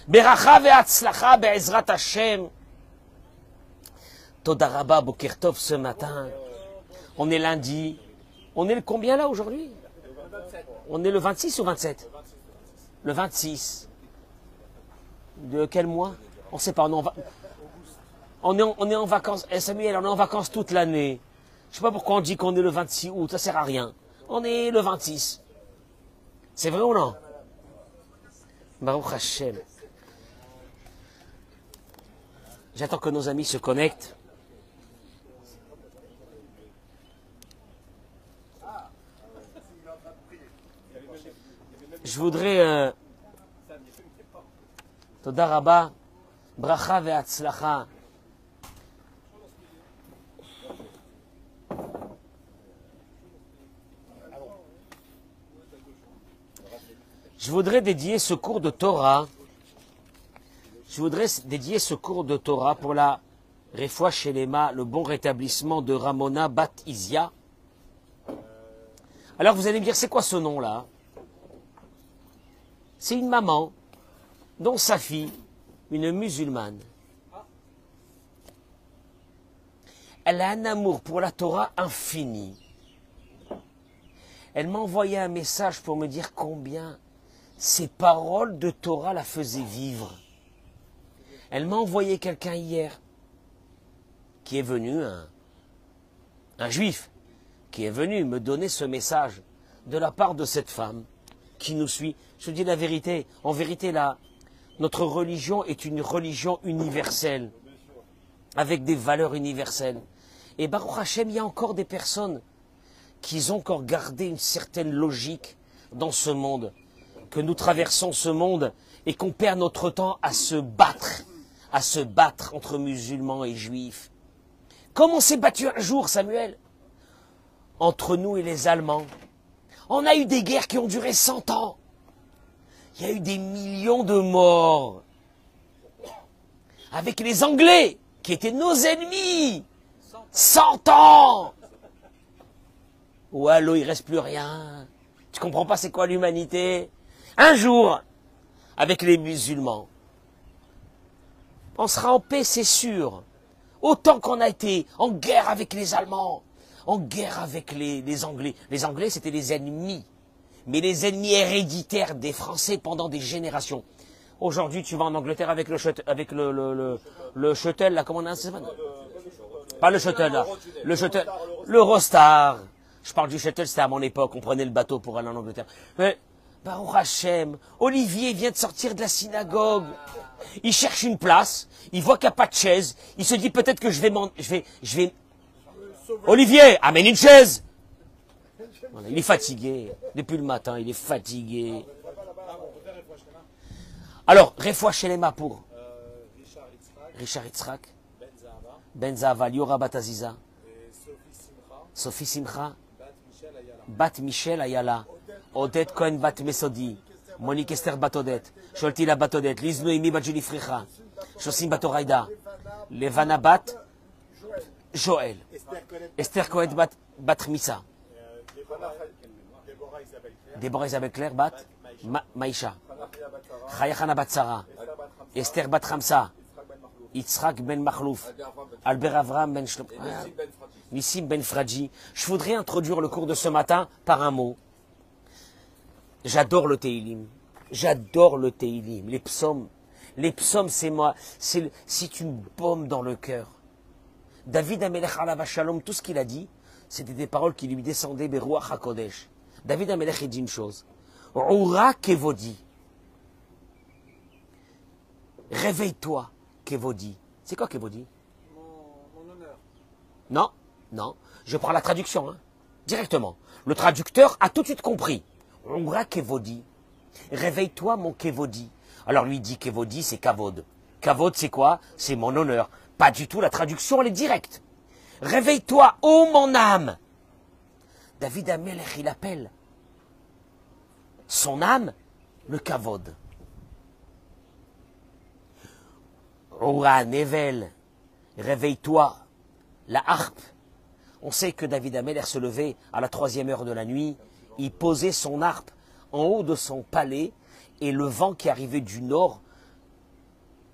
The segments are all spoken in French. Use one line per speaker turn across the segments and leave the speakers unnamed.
Beracha ve'atzlacha be'ezrat Hashem. Toda Rabba Boker Tov ce matin. On est lundi. On est le combien là aujourd'hui? On est le 26 ou 27? Le 26. De quel mois? On ne sait pas. On est en vacances. Eh, Samuel, on est en vacances toute l'année. Je ne sais pas pourquoi on dit qu'on est le 26 août. Ça ne sert à rien. On est le 26. C'est vrai ou non? Baruch Hashem. J'attends que nos amis se connectent. Je voudrais... Toda Rabba, bracha ve'atzlacha. Je voudrais dédier ce cours de Torah. Pour la Refoua Shelema, le bon rétablissement de Ramona Bat Izia. Alors vous allez me dire, c'est quoi ce nom-là? C'est une maman dont sa fille, une musulmane, elle a un amour pour la Torah infini. Elle m'a envoyé un message pour me dire combien ces paroles de Torah la faisaient vivre. Elle m'a envoyé quelqu'un hier qui est venu, un juif, qui est venu me donner ce message de la part de cette femme qui nous suit. Je dis la vérité. En vérité, notre religion est une religion universelle, avec des valeurs universelles. Et Baruch Hashem, il y a encore des personnes qui ont encore gardé une certaine logique dans ce monde, que nous traversons ce monde et qu'on perd notre temps à se battre entre musulmans et juifs. Comme on s'est battu un jour, Samuel, entre nous et les Allemands. On a eu des guerres qui ont duré 100 ans. Il y a eu des millions de morts. Avec les Anglais, qui étaient nos ennemis. 100 ans. Oh, allô, il reste plus rien. Tu comprends pas c'est quoi l'humanité? Un jour, avec les musulmans, on sera en paix, c'est sûr. Autant qu'on a été en guerre avec les Allemands, en guerre avec les Anglais. Les Anglais, c'était les ennemis. Mais les ennemis héréditaires des Français pendant des générations. Aujourd'hui, tu vas en Angleterre avec le shuttle, là, comment on a, pas le shuttle, là. Le shuttle, l'Eurostar. Je parle du shuttle, c'était à mon époque, on prenait le bateau pour aller en Angleterre. Mais, Baruch Hashem, Olivier vient de sortir de la synagogue. Il cherche une place, il voit qu'il n'y a pas de chaise, il se dit peut-être que je vais... Olivier, amène une chaise. Voilà, il est fatigué. Depuis le matin, il est fatigué. Alors, Refoua Shelema pour Richard Yitzhak, Ben Zahava, Liora Bat Aziza, Sophie Simcha, Bat Michel Ayala, Odette Cohen Bat Mesodi, Monique Esther Bat Odette, Sholtila Bat Odette, Liz Noémie Bat Julie Fricha, Shosim Bat Oraïda, Levana Bat Joël, Esther Cohen Bat Missa, Déborah Isabelle Claire Bat Maïcha, Chayachana Bat Sarah, Esther Bat Ramsa, Yitzhak Ben Machlouf, Albert Avram Ben Shlom, Nissim Ben Fradji. Je voudrais introduire le cours de ce matin par un mot. J'adore le Teilim. J'adore le Teilim. Les psaumes. Les psaumes, c'est moi. C'est une baume dans le cœur. David Amelech Alav Shalom, tout ce qu'il a dit, c'était des paroles qui lui descendaient Beruach HaKodesh. David Amelech, il dit une chose. Oura Kevodi. Réveille-toi, Kevodi. C'est quoi Kevodi?
Mon honneur.
Non, non. Je prends la traduction, hein, directement. Le traducteur a tout de suite compris. Oura Kevodi. Réveille-toi, mon Kevodi. Alors lui dit Kevodi, c'est Kavod. Kavod, c'est quoi? C'est mon honneur. Pas du tout, la traduction, elle est directe. Réveille-toi, ô mon âme. David Amelech, il appelle son âme le Kavod. Oura Nevel, réveille-toi, la harpe. On sait que David Amelech se levait à la 3e heure de la nuit, il posait son harpe en haut de son palais et le vent qui arrivait du nord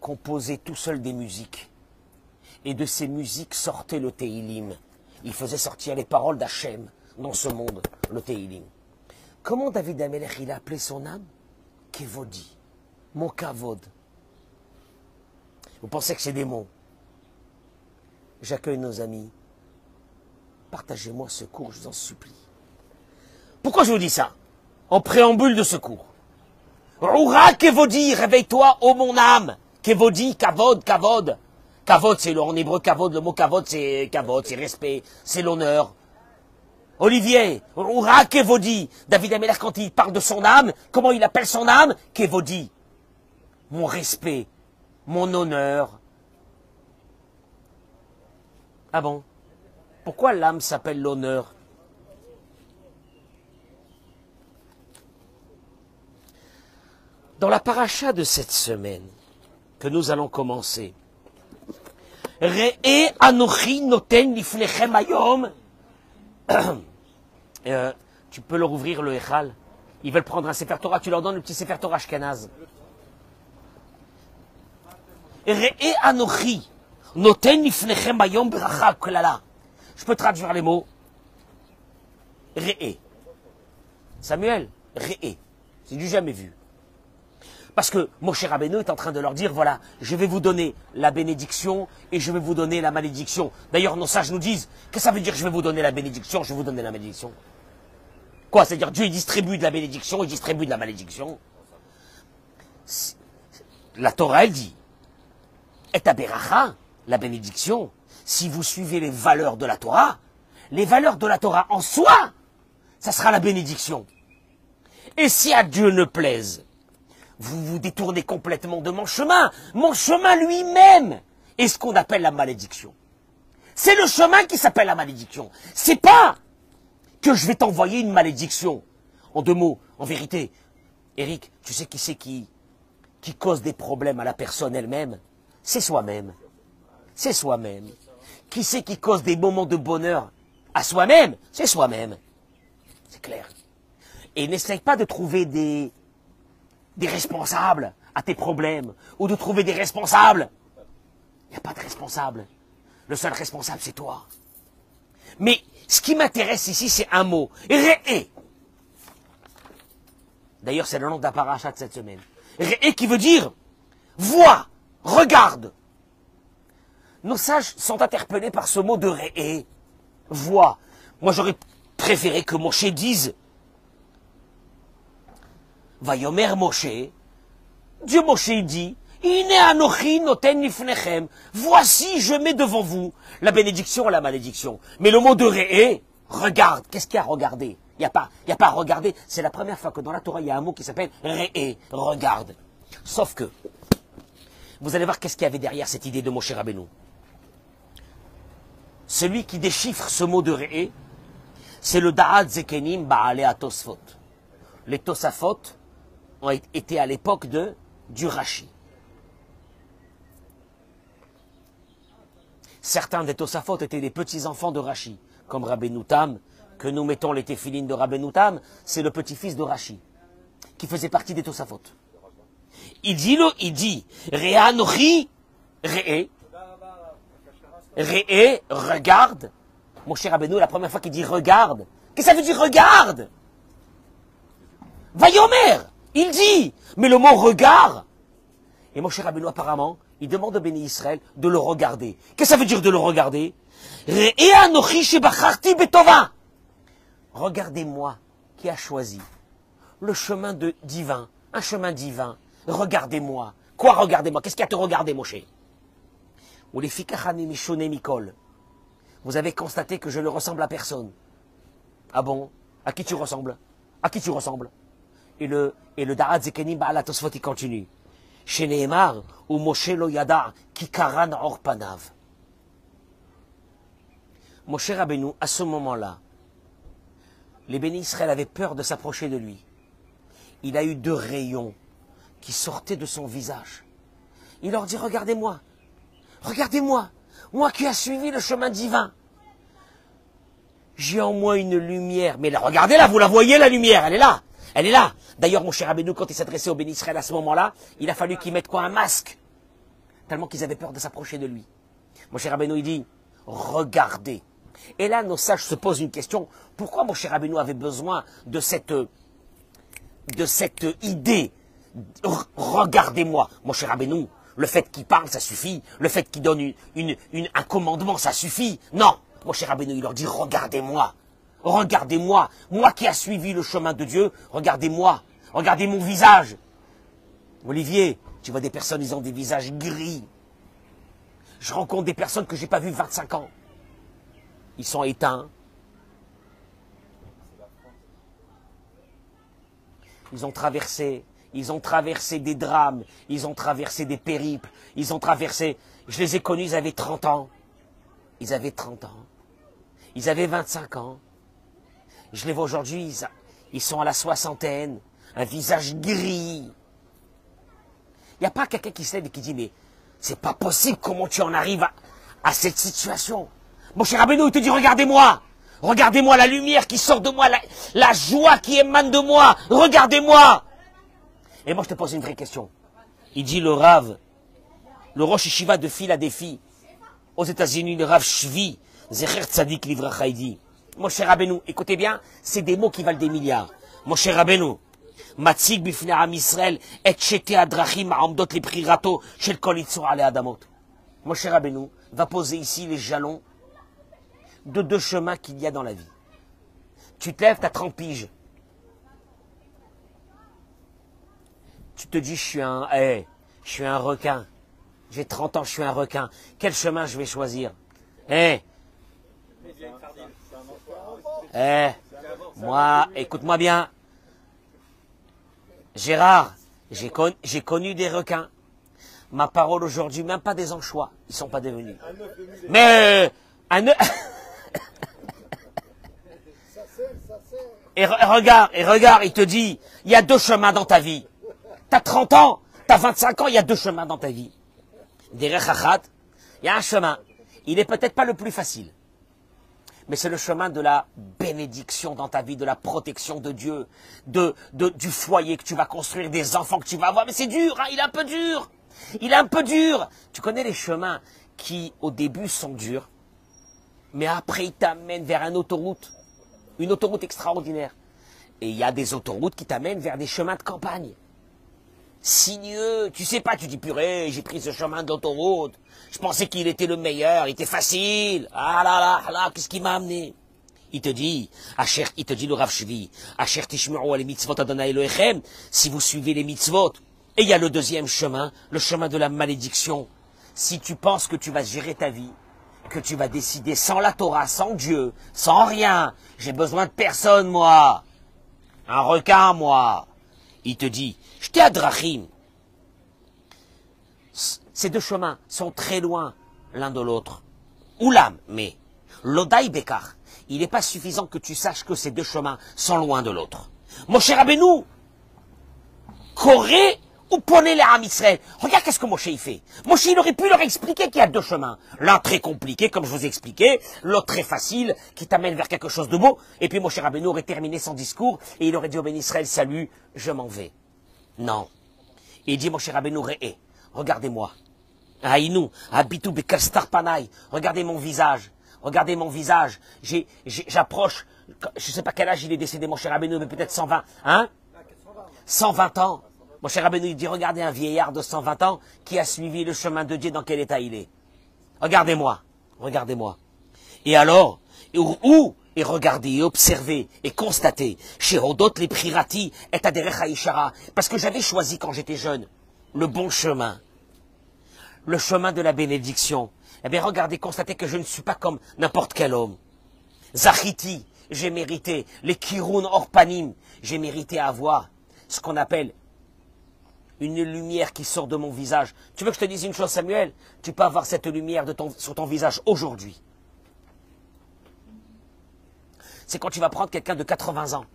composait tout seul des musiques. Et de ces musiques sortait le Teilim. Il faisait sortir les paroles d'Hachem dans ce monde, le Teilim. Comment David Amelech, il a appelé son âme? Kevodi, mon kavod. Vous pensez que c'est des mots? J'accueille nos amis. Partagez-moi ce cours, je vous en supplie. Pourquoi je vous dis ça? En préambule de ce cours. Roura Kevodi, réveille-toi, ô mon âme. Kevodi, kavod, kavod. Kavod, c'est en hébreu kavod, le mot kavod, c'est respect, c'est l'honneur. Olivier, Roura Kevodi. David Amelech, quand il parle de son âme, comment il appelle son âme? Kevodi. Mon respect, mon honneur. Ah bon? Pourquoi l'âme s'appelle l'honneur? Dans la paracha de cette semaine, que nous allons commencer, Re'e anochi noten lifnechem hayom. Tu peux leur ouvrir le Echal. Ils veulent prendre un Sefer Torah, tu leur donnes le petit Sefer Torah Ashkenaz. Re'e anochi noten lifnechem hayom bracha klala. Je peux traduire les mots. Re'e. Samuel, Re'e. C'est du jamais vu. Parce que Moshe Rabbeinu est en train de leur dire, voilà, je vais vous donner la bénédiction et je vais vous donner la malédiction. D'ailleurs, nos sages nous disent, qu'est-ce que ça veut dire je vais vous donner la bénédiction, je vais vous donner la malédiction? Quoi? C'est-à-dire Dieu il distribue de la bénédiction, il distribue de la malédiction. La Torah, elle dit, et aberacha, la bénédiction, si vous suivez les valeurs de la Torah en soi, ça sera la bénédiction. Et si à Dieu ne plaise, vous vous détournez complètement de mon chemin lui-même est ce qu'on appelle la malédiction. C'est le chemin qui s'appelle la malédiction. C'est pas que je vais t'envoyer une malédiction. En deux mots, en vérité, Eric, tu sais qui c'est qui cause des problèmes à la personne elle-même? C'est soi-même. C'est soi-même. Qui c'est qui cause des moments de bonheur à soi-même? C'est soi-même. C'est clair. Et n'essaye pas de trouver des responsables à tes problèmes, ou de trouver des responsables. Il n'y a pas de responsable. Le seul responsable, c'est toi. Mais ce qui m'intéresse ici, c'est un mot. Re'e. D'ailleurs, c'est le nom de la paracha de cette semaine. Re'e qui veut dire vois, regarde. Nos sages sont interpellés par ce mot de Re'e. Vois. Moi, j'aurais préféré que Moshe dise Vayomer Moshe, Dieu Moshe dit, Ine anochi noten lifnechem, voici je mets devant vous la bénédiction et la malédiction. Mais le mot de Re'e, regarde, qu'est-ce qu'il y a à regarder? Il n'y a pas à regarder, c'est la première fois que dans la Torah il y a un mot qui s'appelle Re'e, regarde. Sauf que, vous allez voir qu'est-ce qu'il y avait derrière cette idée de Moshe Rabbeinu. Celui qui déchiffre ce mot de Re'e, c'est le Da'at Zekenim Ba'ale Atosfot. Les Tosafot ont été à l'époque du Rashi. Certains des Tosafot étaient des petits-enfants de Rashi, comme Rabbeinu Tam, que nous mettons les téphilines de Rabbeinu Tam, c'est le petit-fils de Rashi, qui faisait partie des Tosafot. Il dit, Re'anochi, Re'e, regarde. Mon cher Rabbeinu, la première fois qu'il dit regarde, qu'est-ce que ça veut dire regarde? Vayomer, il dit, mais le mot regard, et mon cher Rabbeinu apparemment, il demande au béni Israël de le regarder. Qu'est-ce que ça veut dire de le regarder? Regardez-moi qui a choisi le chemin divin, un chemin divin. Regardez-moi. Quoi regardez-moi? Qu'est-ce qu'il y a à te regarder, Moshe? Ou les fikachani mishone mikol. Vous avez constaté que je ne ressemble à personne. Ah bon? À qui tu ressembles? À qui tu ressembles? Et le Da'at Zekenim Ba'al Atosfot, il continue. Chez Nehemar, ou Moshe lo yada, ki karan or panav. Moshe Rabbeinu, à ce moment-là, les bénis Israël avaient peur de s'approcher de lui. Il a eu deux rayons qui sortaient de son visage. Il leur dit, regardez-moi, regardez-moi, moi qui ai suivi le chemin divin. J'ai en moi une lumière, mais là, regardez-la, vous la voyez la lumière, elle est là. Elle est là. D'ailleurs, mon cher Rabbeinu, quand il s'adressait au béni Israël à ce moment-là, il a fallu qu'il mette quoi? Un masque. tellement qu'ils avaient peur de s'approcher de lui. Mon cher Rabbeinu, il dit, regardez. Et là, nos sages se posent une question, pourquoi mon cher Rabbeinu avait besoin de cette idée? Regardez-moi. Mon cher Rabbeinu, le fait qu'il parle, ça suffit. Le fait qu'il donne un commandement, ça suffit. Non. Mon cher Rabbeinu, il leur dit, regardez-moi. Regardez-moi. Moi qui a suivi le chemin de Dieu, regardez-moi. Regardez mon visage. Olivier, tu vois des personnes, ils ont des visages gris. Je rencontre des personnes que j'ai pas vues 25 ans. Ils sont éteints. Ils ont traversé des drames, ils ont traversé des périples, ils ont traversé, je les ai connus, ils avaient 30 ans. Ils avaient 30 ans. Ils avaient 25 ans. Je les vois aujourd'hui, ils sont à la soixantaine, un visage gris. Il n'y a pas quelqu'un qui se lève et qui dit, mais c'est pas possible, comment tu en arrives à cette situation? Mon cher Rabbeinu, il te dit, regardez-moi. Regardez-moi la lumière qui sort de moi, la joie qui émane de moi. Regardez-moi. Et moi, je te pose une vraie question. Il dit le Rav, le Rosh Yeshiva de Philadelphie, aux États-Unis, le Rav Shvi, Zecher Tzadik Livracha, il dit, mon cher Rabbeinu, écoutez bien, c'est des mots qui valent des milliards. Mon cher Rabbeinu, Matzig bifnei Am Yisrael, et shete adrachim ha'omdot leprirato shel kol yitzur alei adamot. Mon cher Rabbeinu va poser ici les jalons de deux chemins qu'il y a dans la vie. Tu te lèves, tu as 30 piges. Tu te dis, je suis un requin. J'ai 30 ans, je suis un requin. Quel chemin je vais choisir? Moi, écoute-moi bien. Gérard, j'ai connu des requins. Ma parole aujourd'hui, même pas des anchois, ils sont pas devenus. Mais Et regarde, il te dit, il y a deux chemins dans ta vie. T'as 30 ans, t'as 25 ans, il y a deux chemins dans ta vie. Derech Achad, il y a un chemin. Il est peut-être pas le plus facile. Mais c'est le chemin de la bénédiction dans ta vie, de la protection de Dieu, du foyer que tu vas construire, des enfants que tu vas avoir. Mais c'est dur, hein, il est un peu dur. Il est un peu dur. Tu connais les chemins qui, au début, sont durs, mais après, ils t'amènent vers une autoroute extraordinaire. Et il y a des autoroutes qui t'amènent vers des chemins de campagne. Sinueux, tu sais pas, tu dis purée, j'ai pris ce chemin d'autoroute, je pensais qu'il était le meilleur, il était facile, ah là là, qu'est-ce qui m'a amené? Il te dit le Rav Shvi, Asher tishme'u al mitzvot Adonai Elohechem, si vous suivez les mitzvot. Et il y a le deuxième chemin, le chemin de la malédiction. Si tu penses que tu vas gérer ta vie, que tu vas décider sans la Torah, sans Dieu, sans rien, j'ai besoin de personne, moi, un requin, moi. Il te dit, je t'ai adrachim. Ces deux chemins sont très loin l'un de l'autre. Oulam, mais l'odai bekar, il n'est pas suffisant que tu saches que ces deux chemins sont loin de l'autre. Mon cher Rabbeinu, Corée ou ponez les Am Yisrael. Regarde qu'est-ce que Moshe il fait. Moshe il aurait pu leur expliquer qu'il y a deux chemins. L'un très compliqué, comme je vous ai expliqué, l'autre très facile, qui t'amène vers quelque chose de beau. Et puis Moshe Rabbeinu aurait terminé son discours et il aurait dit au Ben Israël, salut, je m'en vais. Non. Et il dit Moshe Rabbeinu, regardez-moi. Aïnou, habitu bekastar panay. Regardez mon visage. Regardez mon visage. J'approche, je ne sais pas quel âge il est décédé, Moshe Rabbeinu, mais peut-être 120. Hein? 120 ans. Mon cher Rabbeinu, il dit, regardez un vieillard de 120 ans qui a suivi le chemin de Dieu, dans quel état il est. Regardez-moi, regardez-moi. Et alors, et regardez, et observez, et constatez, chez Hodot les Prirati, et Aderech Haïchara, parce que j'avais choisi quand j'étais jeune, le bon chemin, le chemin de la bénédiction. Eh bien, regardez, constatez que je ne suis pas comme n'importe quel homme. Zachiti, j'ai mérité, les Kirun Orpanim, j'ai mérité avoir ce qu'on appelle une lumière qui sort de mon visage. Tu veux que je te dise une chose, Samuel? Tu peux avoir cette lumière sur ton visage aujourd'hui. C'est quand tu vas prendre quelqu'un de 80 ans,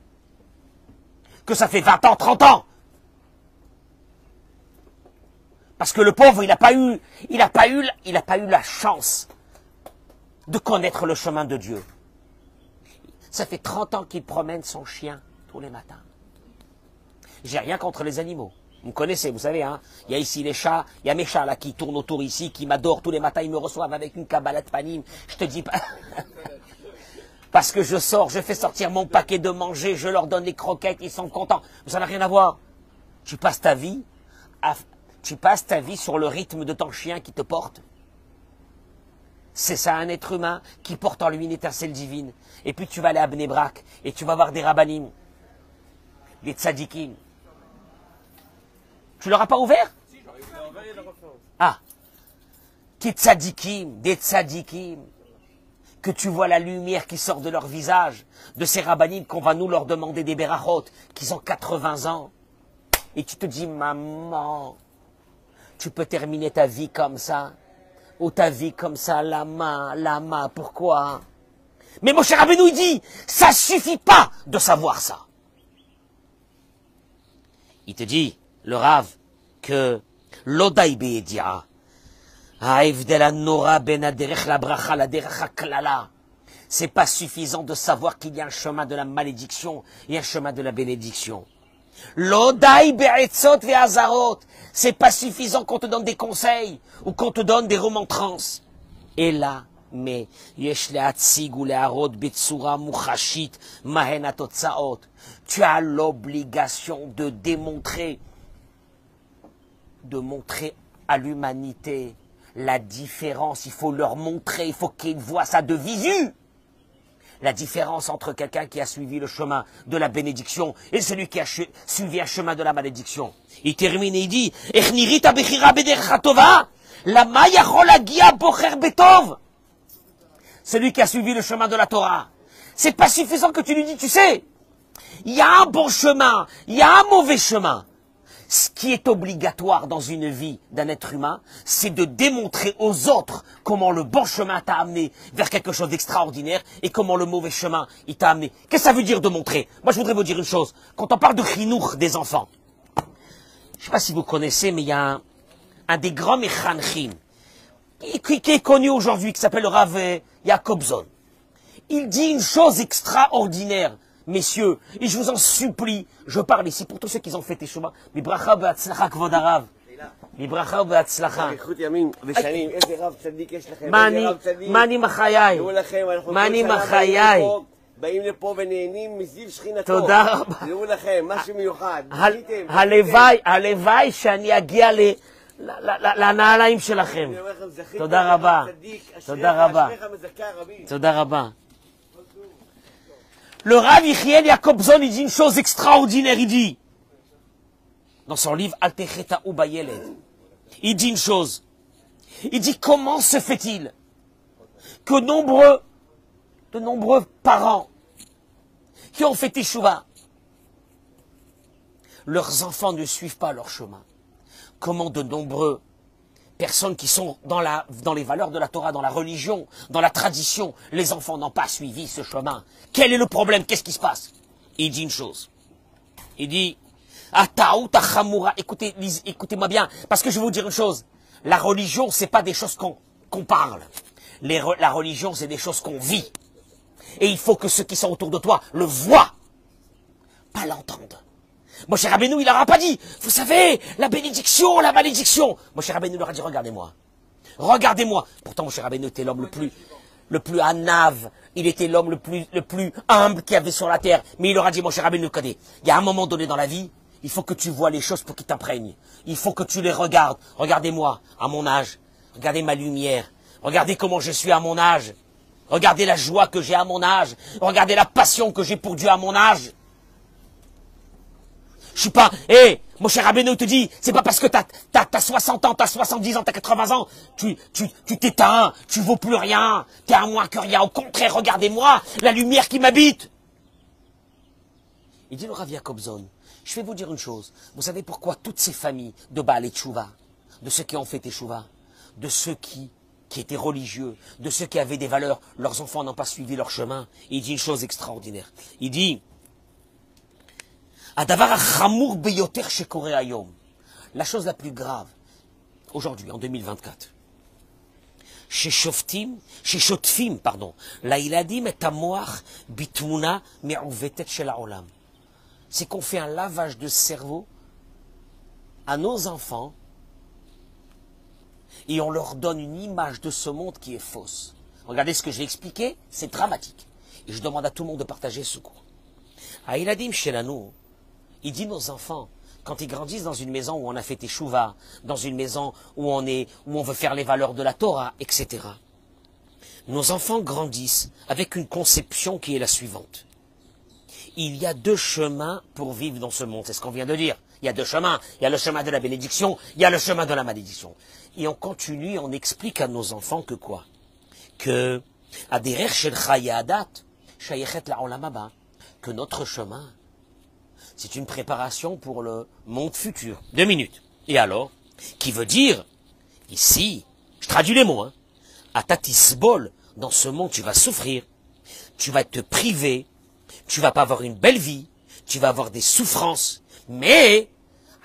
que ça fait 20 ans, 30 ans. Parce que le pauvre, il n'a pas eu la chance de connaître le chemin de Dieu. Ça fait 30 ans qu'il promène son chien tous les matins. J'ai rien contre les animaux. Vous me connaissez, vous savez, hein. Il y a ici les chats, il y a mes chats là qui tournent autour ici, qui m'adorent tous les matins, ils me reçoivent avec une kabbalah de panim. Je te dis pas. Parce que je sors, je fais sortir mon paquet de manger, je leur donne les croquettes, ils sont contents. Mais ça n'a rien à voir. Tu passes ta vie sur le rythme de ton chien qui te porte. C'est ça un être humain qui porte en lui une étincelle divine. Et puis tu vas aller à Bnei Brak et tu vas voir des rabbanim, des tzadikim. Tu leur as pas ouvert? Ah, des tzadikim, que tu vois la lumière qui sort de leur visage, de ces rabbanim qu'on va nous leur demander des berachot, qui ont 80 ans. Et tu te dis, maman, tu peux terminer ta vie comme ça, ou ta vie comme ça, lama, pourquoi? Mais mon cher Rabbeinu, il dit, ça suffit pas de savoir ça. Il te dit, le Rav, que l'odaï be'edia, c'est pas suffisant de savoir qu'il y a un chemin de la malédiction et un chemin de la bénédiction. L'odaï be'etzot ve'azarot, c'est pas suffisant qu'on te donne des conseils ou qu'on te donne des remontrances. Et là, mais tu as l'obligation de démontrer, à l'humanité la différence. Il faut leur montrer, il faut qu'ils voient ça de visu. La différence entre quelqu'un qui a suivi le chemin de la bénédiction et celui qui a suivi un chemin de la malédiction. Il termine et il dit, celui qui a suivi le chemin de la Torah. C'est pas suffisant que tu lui dis, tu sais, il y a un bon chemin, il y a un mauvais chemin. Ce qui est obligatoire dans une vie d'un être humain, c'est de démontrer aux autres comment le bon chemin t'a amené vers quelque chose d'extraordinaire et comment le mauvais chemin il t'a amené. Qu'est-ce que ça veut dire de montrer? Moi, je voudrais vous dire une chose. Quand on parle de chinour des enfants, je ne sais pas si vous connaissez, mais il y a un des grands mechanchim qui est connu aujourd'hui, qui s'appelle le Rav Jacobson. Il dit une chose extraordinaire. Messieurs, et je vous en supplie, je parle ici pour tous ceux qui ont fait Teshuvah. Mibracha be'atzlacha kvod harav. Mibracha be'atzlacha. Mani מחייי. מני מחייי.
באים לפה ונהנים מזיו שכינתו.
תודה רבה.
תראו לכם, משהו מיוחד.
הלוואי שאני אגיע לנעליים שלכם. תודה רבה. תודה רבה. תודה רבה. Le Rav Yechiel Jacobson, il dit une chose extraordinaire, il dit, dans son livre, Altecheta Ubayeled, il dit une chose, il dit comment se fait-il que de nombreux parents qui ont fait Teshuvah, leurs enfants ne suivent pas leur chemin. Comment de nombreux personnes qui sont dans les valeurs de la Torah, dans la religion, dans la tradition, les enfants n'ont pas suivi ce chemin. Quel est le problème? Qu'est-ce qui se passe? Il dit une chose. Il dit, écoutez-moi bien, parce que je vais vous dire une chose. La religion, c'est pas des choses qu'on parle. La religion, c'est des choses qu'on vit. Et il faut que ceux qui sont autour de toi le voient, pas l'entendent. Moshe Rabbeinu, il n'aura pas dit, vous savez, la bénédiction, la malédiction. Moshe Rabbeinu leur a dit, regardez-moi. Regardez-moi. Pourtant, Moshe Rabbeinu était l'homme le plus anave. Il était l'homme le plus humble qu'il y avait sur la terre. Mais il leur a dit, Moshe Rabbeinu, il y a un moment donné dans la vie, il faut que tu vois les choses pour qu'ils t'imprègnent. Il faut que tu les regardes. Regardez-moi, à mon âge. Regardez ma lumière. Regardez comment je suis à mon âge. Regardez la joie que j'ai à mon âge. Regardez la passion que j'ai pour Dieu à mon âge. Je suis pas, mon cher Rabbeinu te dit, c'est pas parce que t'as 60 ans, t'as 70 ans, t'as 80 ans, tu t'éteins, tu vaux plus rien, t'es à moins que rien. Au contraire, regardez-moi, la lumière qui m'habite. Il dit le Rav Jacobson, je vais vous dire une chose. Vous savez pourquoi toutes ces familles de Baal et Teshuvah, de ceux qui ont fait Teshuvah, de ceux qui étaient religieux, de ceux qui avaient des valeurs, leurs enfants n'ont pas suivi leur chemin. Il dit une chose extraordinaire. Il dit, la chose la plus grave, aujourd'hui, en 2024, chez Shotfim, c'est qu'on fait un lavage de cerveau à nos enfants et on leur donne une image de ce monde qui est fausse. Regardez ce que j'ai expliqué, c'est dramatique. Et je demande à tout le monde de partager ce cours. Aïladim Shelanu, il dit nos enfants, quand ils grandissent dans une maison où on a fait teshuva, dans une maison où on veut faire les valeurs de la Torah, etc. Nos enfants grandissent avec une conception qui est la suivante. Il y a deux chemins pour vivre dans ce monde, c'est ce qu'on vient de dire. Il y a deux chemins, il y a le chemin de la bénédiction, il y a le chemin de la malédiction. Et on continue, on explique à nos enfants que quoi? Que, que notre chemin, c'est une préparation pour le monde futur. 2 minutes. Et alors, qui veut dire, ici, je traduis les mots, Atatisbol, dans ce monde, tu vas souffrir, tu vas te priver, tu vas pas avoir une belle vie, tu vas avoir des souffrances, mais,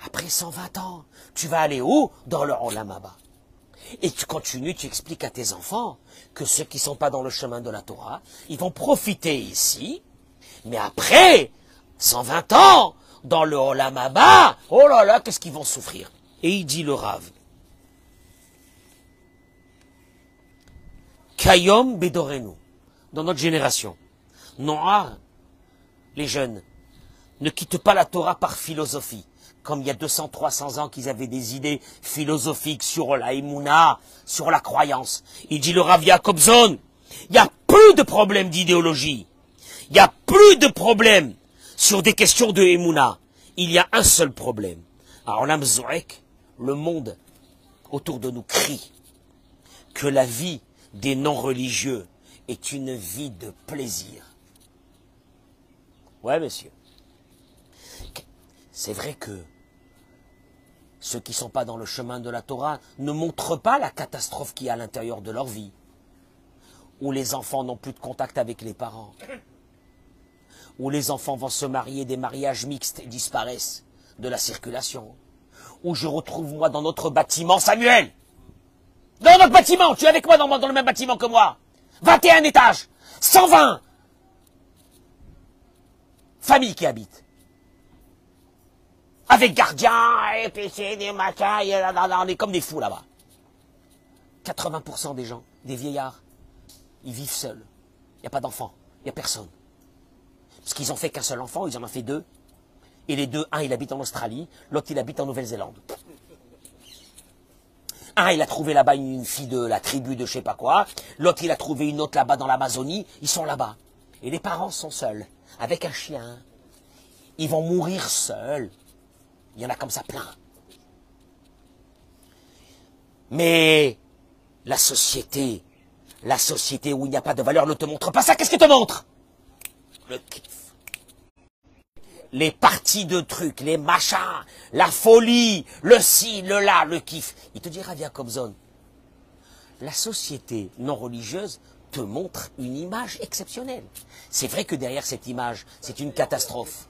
après 120 ans, tu vas aller où? Dans le Olam Haba. Et tu continues, tu expliques à tes enfants que ceux qui sont pas dans le chemin de la Torah, ils vont profiter ici, mais après 120 ans, dans le Olam Haba, oh là là, qu'est-ce qu'ils vont souffrir? Et il dit le Rav, Kayom Bedorenu, dans notre génération, Noir, les jeunes, ne quittent pas la Torah par philosophie, comme il y a 200, 300 ans qu'ils avaient des idées philosophiques sur la Emouna, sur la croyance. Il dit le Rav Jacobson, il n'y a plus de problème d'idéologie, il n'y a plus de problème sur des questions de Emouna. Il y a un seul problème. Alors l'âme Zoek, le monde autour de nous crie que la vie des non-religieux est une vie de plaisir. Ouais, monsieur. C'est vrai que ceux qui ne sont pas dans le chemin de la Torah ne montrent pas la catastrophe qu'il y a à l'intérieur de leur vie, où les enfants n'ont plus de contact avec les parents, où les enfants vont se marier, des mariages mixtes et disparaissent de la circulation, où je retrouve moi dans notre bâtiment, Samuel, dans notre bâtiment, tu es avec moi dans le même bâtiment que moi, 21 étages, 120 familles qui habitent. Avec gardien, et PC, des machins, on est comme des fous là-bas. 80% des gens, des vieillards, ils vivent seuls. Il n'y a pas d'enfants, il n'y a personne. Parce qu'ils n'ont fait qu'un seul enfant, ils en ont fait 2. Et les 2, un il habite en Australie, l'autre il habite en Nouvelle-Zélande. Un il a trouvé là-bas une fille de la tribu de je sais pas quoi, l'autre il a trouvé une autre là-bas dans l'Amazonie, ils sont là-bas. Et les parents sont seuls, avec un chien. Ils vont mourir seuls. Il y en a comme ça plein. Mais la société où il n'y a pas de valeur ne te montre pas ça. Qu'est-ce qu'elle te montre? Le kiff. Les parties de trucs, les machins, la folie, le ci, le là, le kiff. Il te dira, viens comme zone. La société non religieuse te montre une image exceptionnelle. C'est vrai que derrière cette image, c'est une catastrophe.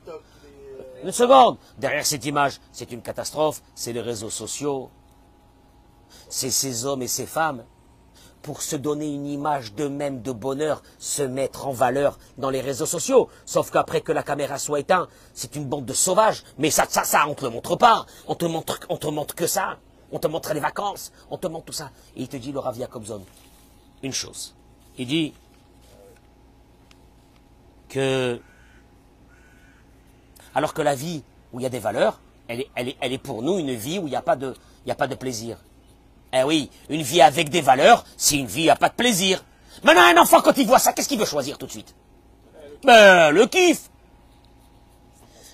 Une seconde. Derrière cette image, c'est une catastrophe. C'est les réseaux sociaux. C'est ces hommes et ces femmes, pour se donner une image d'eux-mêmes de bonheur, se mettre en valeur dans les réseaux sociaux. Sauf qu'après que la caméra soit éteinte, c'est une bande de sauvages. Mais ça, on te le montre pas. On te montre que ça. On te montre les vacances. On te montre tout ça. Et il te dit, le Rav Jacobson, une chose. Il dit que alors que la vie où il y a des valeurs, elle est pour nous une vie où il n'y a pas de plaisir. Eh oui, une vie avec des valeurs, c'est une vie où il n'y a pas de plaisir. Maintenant, un enfant, quand il voit ça, qu'est-ce qu'il veut choisir tout de suite? Ben, le kiff.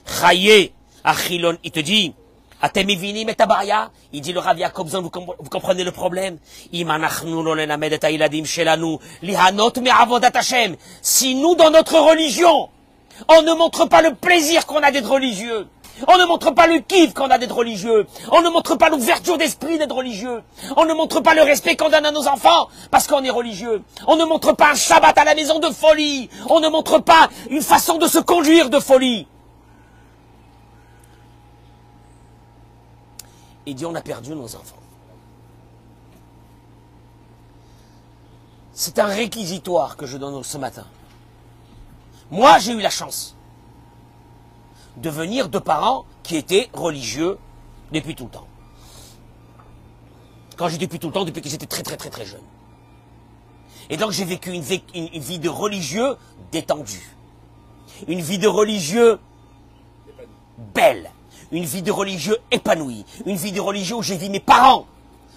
Chaye, Achilon, il te dit, Atemivinim et Tabaria, il dit le Rav Jacobson, vous comprenez le problème? Si nous, dans notre religion, on ne montre pas le plaisir qu'on a d'être religieux, on ne montre pas le kiff qu'on a d'être religieux, on ne montre pas l'ouverture d'esprit d'être religieux, on ne montre pas le respect qu'on donne à nos enfants parce qu'on est religieux, on ne montre pas un Shabbat à la maison de folie, on ne montre pas une façon de se conduire de folie. Il dit on a perdu nos enfants. C'est un réquisitoire que je donne ce matin. Moi, j'ai eu la chance de venir de parents qui étaient religieux Depuis tout le temps. Quand j'ai depuis tout le temps, depuis que j'étais très très très très jeune. Et donc j'ai vécu une vie de religieux détendu. Une vie de religieux belle. Une vie de religieux épanoui. Une vie de religieux où j'ai vu mes parents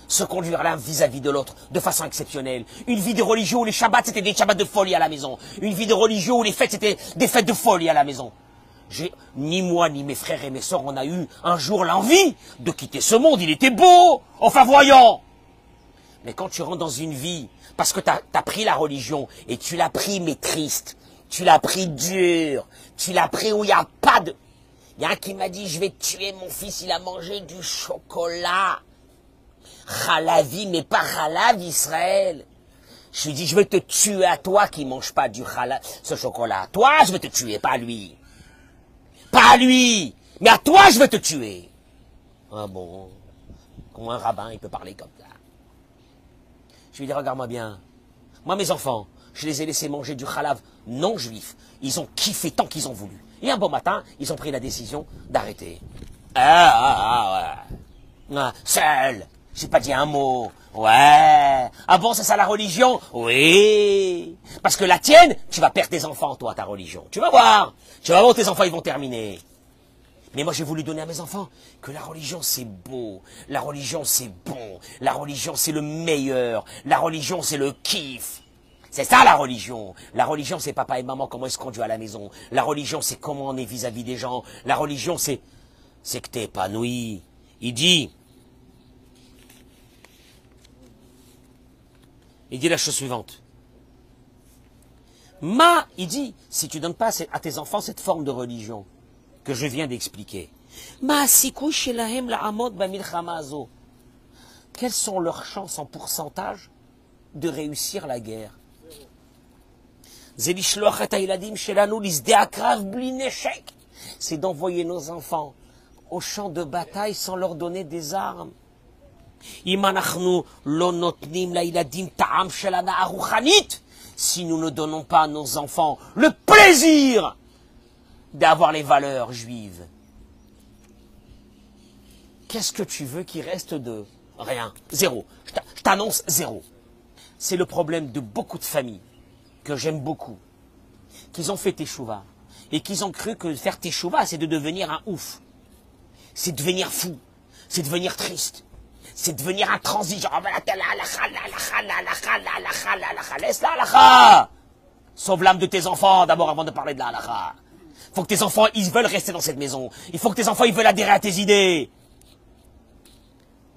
se conduire l'un vis-à-vis de l'autre de façon exceptionnelle. Une vie de religieux où les Shabbats c'était des Shabbats de folie à la maison. Une vie de religieux où les fêtes c'était des fêtes de folie à la maison. Ni moi, ni mes frères et mes sœurs, on a eu un jour l'envie de quitter ce monde. Il était beau, enfin voyant. Mais quand tu rentres dans une vie, parce que t'as pris la religion, et tu l'as pris mais triste, tu l'as pris dur, tu l'as pris où il n'y a pas de... Il y a un qui m'a dit, je vais tuer mon fils, il a mangé du chocolat. Chalavi, mais pas Chalav Israël. Je lui ai dit, je vais te tuer à toi qui ne mange pas du Chalav, ce chocolat. Toi, je vais te tuer, pas à lui. Pas à lui, mais à toi, je vais te tuer. Ah bon, comment un rabbin, il peut parler comme ça? Je lui ai dit, regarde-moi bien. Moi, mes enfants, je les ai laissés manger du Chalav non juif. Ils ont kiffé tant qu'ils ont voulu. Et un bon matin, ils ont pris la décision d'arrêter. Seul. J'ai pas dit un mot. Ouais. Ah bon, c'est ça la religion? Oui. Parce que la tienne, tu vas perdre tes enfants, toi, ta religion. Tu vas voir. Tu vas voir, tes enfants, ils vont terminer. Mais moi, j'ai voulu donner à mes enfants que la religion, c'est beau. La religion, c'est bon. La religion, c'est le meilleur. La religion, c'est le kiff. C'est ça, la religion. La religion, c'est papa et maman, comment ils se conduisent à la maison. La religion, c'est comment on est vis-à-vis des gens. La religion, c'est que t'es épanoui. Il dit la chose suivante. Il dit, si tu donnes pas à tes enfants cette forme de religion que je viens d'expliquer, quelles sont leurs chances en pourcentage de réussir la guerre? C'est d'envoyer nos enfants au champ de bataille sans leur donner des armes. Si nous ne donnons pas à nos enfants le plaisir d'avoir les valeurs juives, qu'est-ce que tu veux qu'il reste de rien? Zéro. Je t'annonce zéro. C'est le problème de beaucoup de familles que j'aime beaucoup, qu'ils ont fait teshuva et qu'ils ont cru que faire teshuva, c'est de devenir un ouf, c'est devenir fou, c'est devenir triste, c'est devenir intransigeant. Laisse la halakha. Sauve l'âme de tes enfants d'abord avant de parler de la halakha. Il faut que tes enfants, ils veulent rester dans cette maison. Il faut que tes enfants, ils veulent adhérer à tes idées.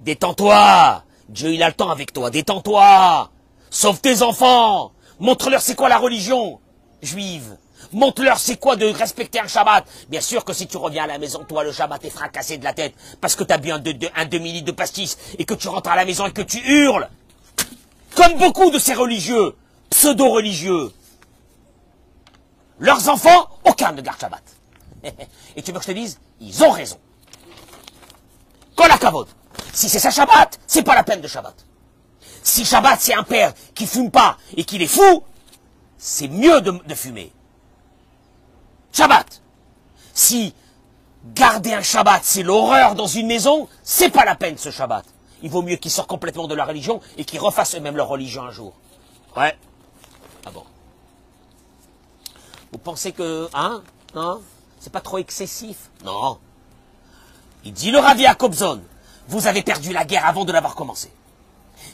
Détends-toi. Dieu, il a le temps avec toi. Détends-toi. Sauve tes enfants. Montre-leur c'est quoi la religion juive. Montre-leur c'est quoi de respecter un Shabbat. Bien sûr que si tu reviens à la maison, toi, le Shabbat est fracassé de la tête parce que tu as bu un demi-litre de pastis et que tu rentres à la maison et que tu hurles. Comme beaucoup de ces religieux, pseudo-religieux. Leurs enfants, aucun ne garde Shabbat. Et tu veux que je te dise, ils ont raison. Kol hakavod. Si c'est ça Shabbat, c'est pas la peine de Shabbat. Si Shabbat c'est un père qui fume pas et qu'il est fou, c'est mieux de fumer. Shabbat. Si garder un Shabbat c'est l'horreur dans une maison, c'est pas la peine ce Shabbat. Il vaut mieux qu'ils sortent complètement de la religion et qu'ils refassent eux-mêmes leur religion un jour. Ouais. Ah bon. Vous pensez que, hein, non, c'est pas trop excessif? Non. Il dit le Rav Jacobson, vous avez perdu la guerre avant de l'avoir commencé.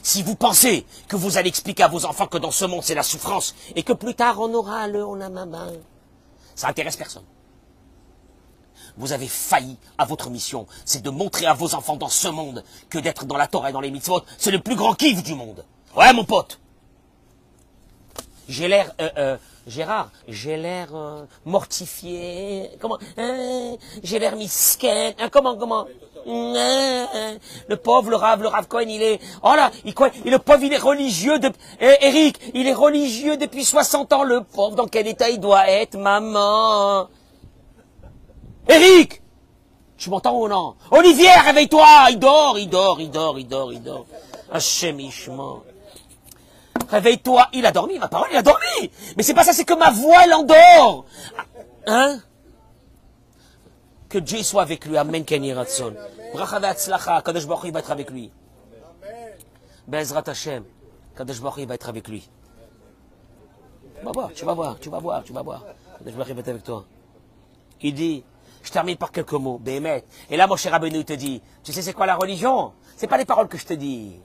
Si vous pensez que vous allez expliquer à vos enfants que dans ce monde c'est la souffrance et que plus tard on aura le onamama, ça intéresse personne. Vous avez failli à votre mission, c'est de montrer à vos enfants dans ce monde que d'être dans la Torah et dans les mitzvot, c'est le plus grand kiff du monde. Ouais, mon pote. J'ai l'air, Gérard, j'ai l'air mortifié. Comment? J'ai l'air misquin. Comment? Le pauvre, le Rav Cohen, il est... Oh là, le pauvre, il est religieux Eric, il est religieux depuis 60 ans, le pauvre. Dans quel état il doit être, maman? Eric! Tu m'entends ou non? Olivier, réveille-toi! Il dort. Hachem Ishma. Réveille-toi. Il a dormi, ma parole, il a dormi. Mais c'est pas ça, c'est que ma voix, elle endort. Hein? Que Dieu soit avec lui. Amen, Kenny Ratson. Bracha ve'atzlacha, Kadosh Baruch Hu, il va être avec lui. Be'ezrat Hashem, Kadosh Baruch Hu, il va être avec lui. Tu vas voir, tu vas voir, tu vas voir, tu vas voir. Kadosh Baruch Hu va être avec toi. Il dit, je termine par quelques mots, Béhémet. Et là, mon cher Rabbeinu te dit, tu sais c'est quoi la religion? C'est pas les paroles que je te dis.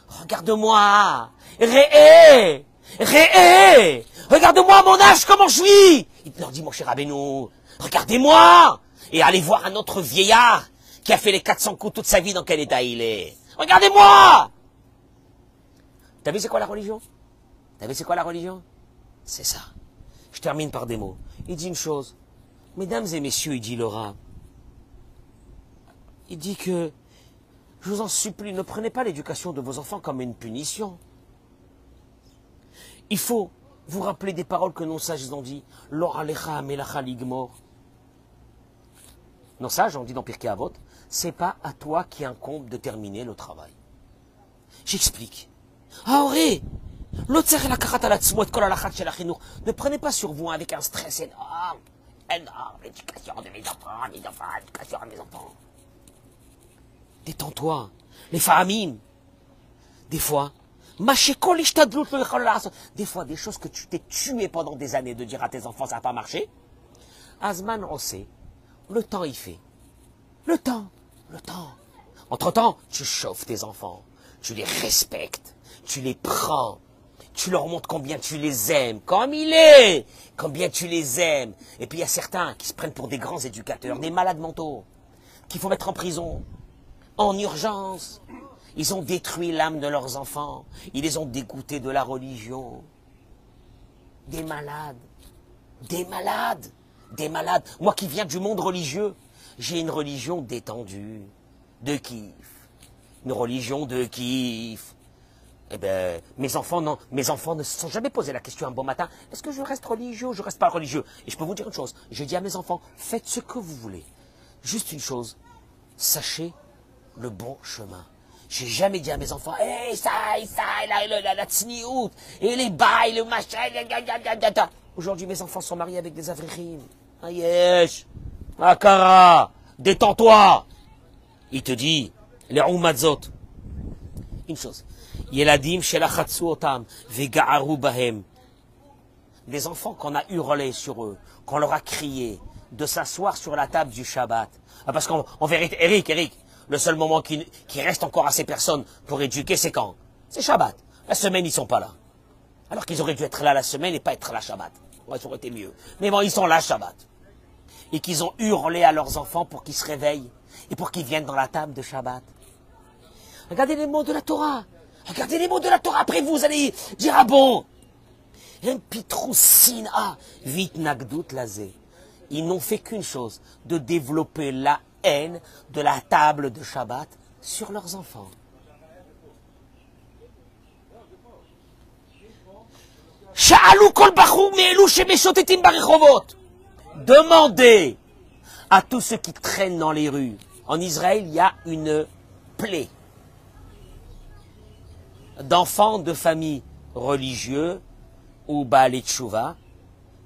Regarde-moi, Réé, Réé, regarde-moi à mon âge, comment je suis. Il leur dit, mon cher Rabbeinu, regardez-moi. Et allez voir un autre vieillard qui a fait les 400 coups toute sa vie, dans quel état il est. Regardez-moi. T'as vu c'est quoi la religion? T'as vu c'est quoi la religion? C'est ça. Je termine par des mots. Il dit une chose. Mesdames et messieurs, il dit Laura, il dit que, je vous en supplie, ne prenez pas l'éducation de vos enfants comme une punition. Il faut vous rappeler des paroles que nos sages ont dit. Laura lecha melacha ligmor. Nos sages ont dit dans Pirkei Avot, c'est pas à toi qui incombe de terminer le travail. J'explique. Ne prenez pas sur vous avec un stress énorme. Énorme, l'éducation de mes enfants, l'éducation de mes enfants. Détends-toi. Les familles. Des fois, des fois, des choses que tu t'es tué pendant des années de dire à tes enfants, ça n'a pas marché. Azman, on sait. Le temps, il fait. Le temps. Entre-temps, tu chauffes tes enfants. Tu les respectes. Tu les prends. Tu leur montres combien tu les aimes, comme il est, combien tu les aimes. Et puis il y a certains qui se prennent pour des grands éducateurs, des malades mentaux, qu'il faut mettre en prison, en urgence. Ils ont détruit l'âme de leurs enfants, ils les ont dégoûtés de la religion. Des malades, des malades, des malades. Moi qui viens du monde religieux, j'ai une religion détendue, de kiff, une religion de kiff. Eh bien, mes enfants ne se sont jamais posé la question un bon matin, est-ce que je reste religieux ou je reste pas religieux? Et je peux vous dire une chose, je dis à mes enfants, faites ce que vous voulez. Juste une chose, sachez le bon chemin. J'ai jamais dit à mes enfants, hey, ça, la tsniout, et les bails, le machin, Aujourd'hui, mes enfants sont mariés avec des avrichim. Ayesh, Akara, détends-toi. Il te dit, les umadzot. Une chose. Yeladim shelachatsu otam vega'aru bahem. Des enfants qu'on a hurlé sur eux, qu'on leur a crié de s'asseoir sur la table du Shabbat. Ah, parce qu'en vérité, Eric, le seul moment qui reste encore à ces personnes pour éduquer, c'est quand? C'est Shabbat. La semaine, ils sont pas là. Alors qu'ils auraient dû être là la semaine et pas être là Shabbat. Ouais, ça aurait été mieux. Mais bon, ils sont là Shabbat. Et qu'ils ont hurlé à leurs enfants pour qu'ils se réveillent et pour qu'ils viennent dans la table de Shabbat. Regardez les mots de la Torah. Regardez les mots de la Torah. Après, vous allez dire, ah bon. Ils n'ont fait qu'une chose, de développer la haine de la table de Shabbat sur leurs enfants. Demandez à tous ceux qui traînent dans les rues. En Israël, il y a une plaie d'enfants de familles religieux ou Baalei Teshuvah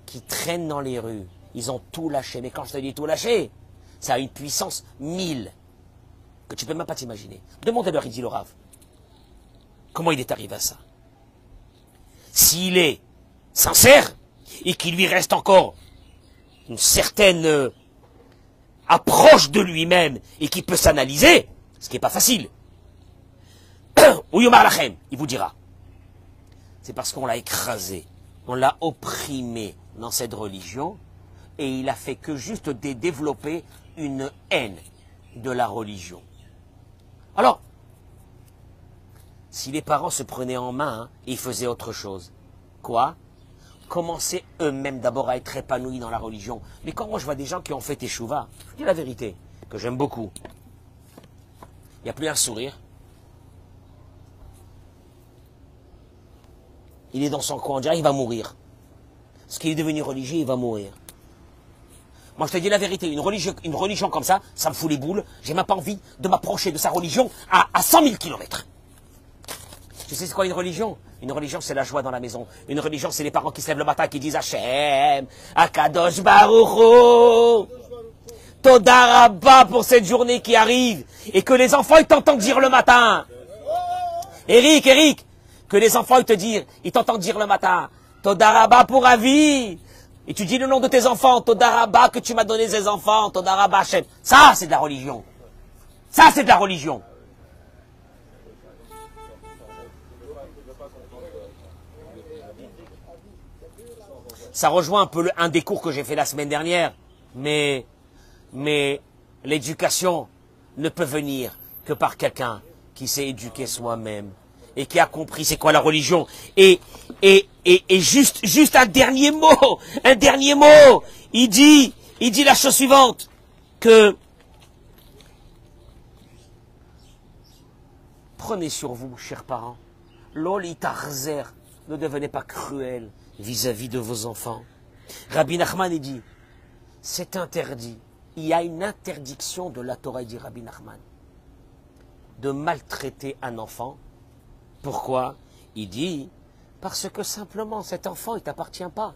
qui traînent dans les rues. Ils ont tout lâché. Mais quand je te dis tout lâché, ça a une puissance 1000 que tu ne peux même pas t'imaginer. Demandez-leur, il dit le Rav. Comment il est arrivé à ça? S'il est sincère et qu'il lui reste encore une certaine approche de lui-même et qu'il peut s'analyser, ce qui n'est pas facile, ou Yomar Lachem, il vous dira. C'est parce qu'on l'a écrasé, on l'a opprimé dans cette religion, et il a fait que juste développer une haine de la religion. Alors, si les parents se prenaient en main, ils faisaient autre chose. Quoi? Commencer eux-mêmes d'abord à être épanouis dans la religion. Mais quand moi je vois des gens qui ont fait Teshuvah, je vous dis la vérité, que j'aime beaucoup, il n'y a plus un sourire. Il est dans son coin, on dirait qu'il va mourir. Parce qu'il est devenu religieux, il va mourir. Moi, je te dis la vérité, une religion comme ça, ça me fout les boules. J'ai même pas envie de m'approcher de sa religion à 100 000 kilomètres. Tu sais c'est quoi une religion? Une religion, c'est la joie dans la maison. Une religion, c'est les parents qui se lèvent le matin et qui disent Hachem, Akadosh Baruch Hu. Toda Rabba pour cette journée qui arrive. Et que les enfants, ils t'entendent dire le matin. Eric, que les enfants, ils t'entendent dire le matin. Toda Rabba pour Avi. Et tu dis le nom de tes enfants. Toda Rabba que tu m'as donné ces enfants. Toda Rabba Hashem. Ça, c'est de la religion. Ça, c'est de la religion. Ça rejoint un peu un des cours que j'ai fait la semaine dernière. Mais l'éducation ne peut venir que par quelqu'un qui s'est éduqué soi-même et qui a compris c'est quoi la religion. Et juste un dernier mot. Il dit la chose suivante, que prenez sur vous, chers parents, Loli Tarzer, ne devenez pas cruel vis-à-vis de vos enfants. Rabbi Nachman, il dit, c'est interdit. Il y a une interdiction de la Torah, dit Rabbi Nachman, de maltraiter un enfant. Pourquoi? Il dit, parce que simplement cet enfant, il ne t'appartient pas.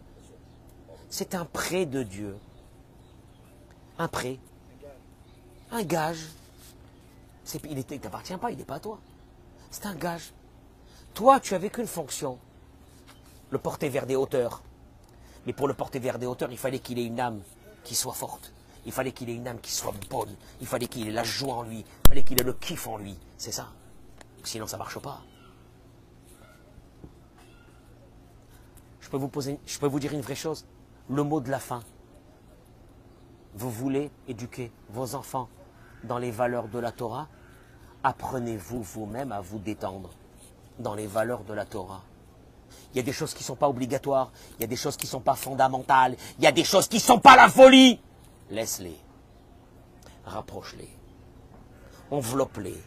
C'est un prêt de Dieu. Un prêt. Un gage. Il ne t'appartient pas, il n'est pas à toi. C'est un gage. Toi, tu n'avais qu'une fonction. Le porter vers des hauteurs. Mais pour le porter vers des hauteurs, il fallait qu'il ait une âme qui soit forte. Il fallait qu'il ait une âme qui soit bonne. Il fallait qu'il ait la joie en lui. Il fallait qu'il ait le kiff en lui. C'est ça. Sinon, ça ne marche pas. Je peux vous dire une vraie chose. Le mot de la fin. Vous voulez éduquer vos enfants dans les valeurs de la Torah? Apprenez-vous vous-même à vous détendre dans les valeurs de la Torah. Il y a des choses qui ne sont pas obligatoires, il y a des choses qui ne sont pas fondamentales, il y a des choses qui ne sont pas la folie. Laisse-les, rapproche-les, enveloppe-les,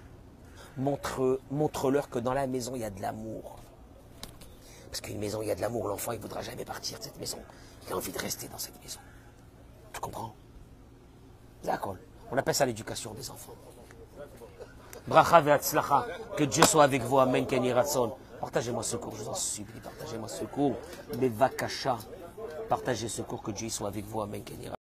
montre-leur que dans la maison il y a de l'amour. Parce qu'une maison il y a de l'amour, l'enfant il ne voudra jamais partir de cette maison. Il a envie de rester dans cette maison. Tu comprends? D'accord. On appelle ça l'éducation des enfants. Bracha ve'atzlacha, que Dieu soit avec vous, amen, ken yeh ratzon. Partagez-moi ce cours, je vous en supplie, partagez-moi ce cours. Bevakasha, partagez ce cours, que Dieu soit avec vous, amen, ken yeh ratzon.